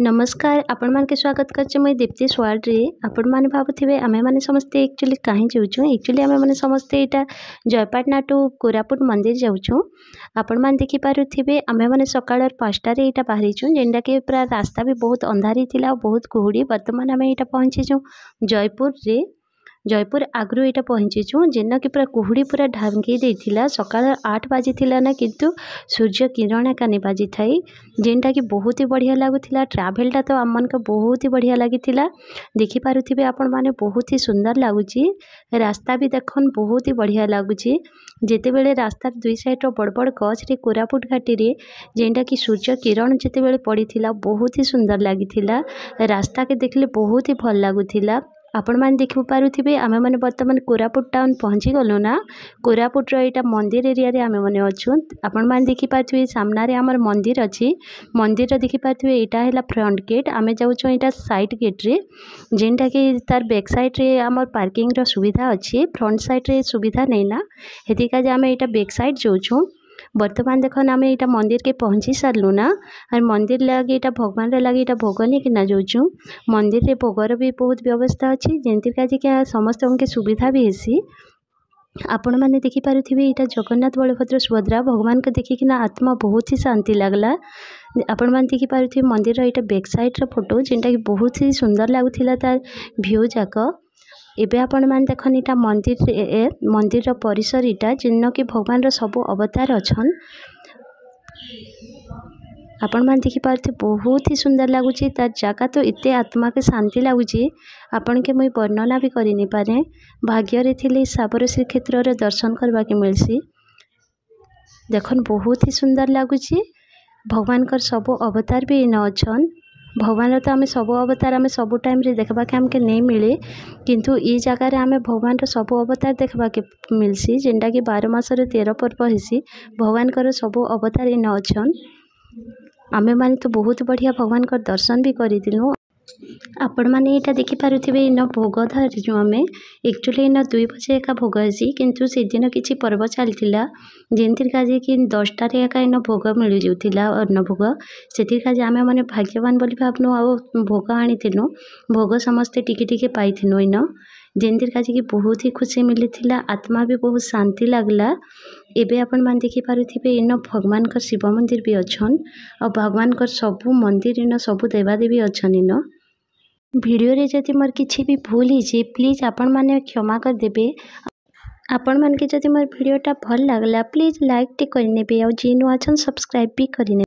नमस्कार आपण मानके स्वागत करछे मुई दीप्ति स्वाड रे आपण माने भाबुथिबे आमे माने समस्ते एक्चुअली काहे जाउछु एक्चुअली आमे माने समस्ते एटा जयपाटना टू कोरापुट मंदिर जाउछु। आपण मान देखि पारुथिबे आमे माने सकाळ 5 रे एटा बाहरिछु जेंडा के पूरा रास्ता भी बहुत अंधारी थिला बहुत कुहुडी वर्तमान आमे एटा पहुंचीछु जयपुर आगरू एटा पहुंचीछु जेन कि पूरा कुहुडी पूरा ढांकी देथिला सकाळ 8 बाजी थिला ना किंतु सूर्य किरण काने बाजी थाई जेंटा कि बहुत ही बढ़िया लागुथिला। ट्रैवलटा तो आम मन के बहुत ही बढ़िया लागिथिला देखि पारुथिबे आपण माने बहुत ही सुंदर लागुची रास्ता भी देखन बहुत ही बढ़िया लागुची जेते बेले रास्ता दुई साइड रो बड़ बड़ गछ रे कोरापुट घाटी रे जेंटा कि सूर्य किरण जेते बेले पड़ीथिला बहुत ही सुंदर लागिथिला रास्ता के देखले बहुत ही भल लागुथिला। आपण मान देखि पारुथिबे आमे माने वर्तमान कोरापुट टाउन पहुंची गलो ना कोरापुट रो एटा मंदिर एरिया रे आमे माने अछु आपण मान देखि पाथिबे सामना रे हमर मंदिर अछि मंदिर रे देखि पाथिबे एटा हैला फ्रंट गेट आमे जाउछु एटा साइड गेट रे जेंटा कि तार बैक साइड रे हमर पार्किंग रो सुविधा अछि फ्रंट साइड रे सुविधा नै ना हेति का जे आमे एटा बैक साइड जाउछु। वर्तमान देखन आमे एटा मंदिर के पहुंची सारलु ना और मंदिर लागे एटा भगवान रे लागे एटा भोग ने कि ना जाउछु मंदिर रे भोगर भी बहुत व्यवस्था अछि जेंति का जे के समस्त के सुविधा भी हेसी। आपण माने देखि पारुथिबे एटा जगन्नाथ बलभद्र सुभद्रा भगवान के देखि कि ना आत्मा बहुत ही शांति लागला। आपण माने देखि पारुथिबे मंदिर रो एटा बैक साइड रो फोटो जेंटा कि बहुत ही सुंदर लागुथिला तार व्यू जाक एबे आपण मान देखन इटा मंदिर रो परिसर इटा जिन्न कि भगवान रो सब अवतार अछन आपण मान देखि पारथे बहुत ही सुंदर लागुची तार जाका तो इते आत्मा के शांति लागुची आपण के मुई वर्णना भी करि नि पारे भाग्य रे थिले साबर श्री क्षेत्र रे दर्शन करबा के मिलसी देखन बहुत ही सुंदर लागुची भगवान कर सब अवतार भी इन अछन भगवान तो आमे सब अवतार आमे सब टाइम रे देखबा के हमके नहीं मिले किंतु ई जगह रे आमे भगवान रो सब अवतार देखबा के मिलसी जेंडा कि 12 मास रे 13 पर्व हेसी भगवान कर सब अवतार इन अछन आमे माने तो बहुत बढ़िया भगवान कर दर्शन भी करि दिनु। आपण माने एटा देखि पारुथिबे इन भोग धरिजु आमे एक्चुअली इन 2 बजे का भोग हेसी किंतु से दिन किछि पर्व चलतिला जेंतिर काजे कि 10 टा रे का इन भोग मिलि जुतिला अन्न भोग सेतिर काजे आमे माने भाग्यवान बोली भाबनु आ भोग आनी थिनु भोग समस्त टिके टिके पाइथिनु इन जेंतिर काजे कि बहुत ही खुशी मिली थिला आत्मा भी बहुत शांति लागला। एबे आपण मान देखि पारुथिबे इन भगवान कर शिव मंदिर भी अछन और भगवान कर सबु मंदिर इन सबु देवा देवी अछन इन वीडियो रे जदि मोर किछि भी भूल ही जे प्लीज आपण माने क्षमा कर देबे। आपण मान के जदि मोर वीडियोटा भल लागला प्लीज लाइक टे करनेबे और जे नु अछन सब्सक्राइब भी करने।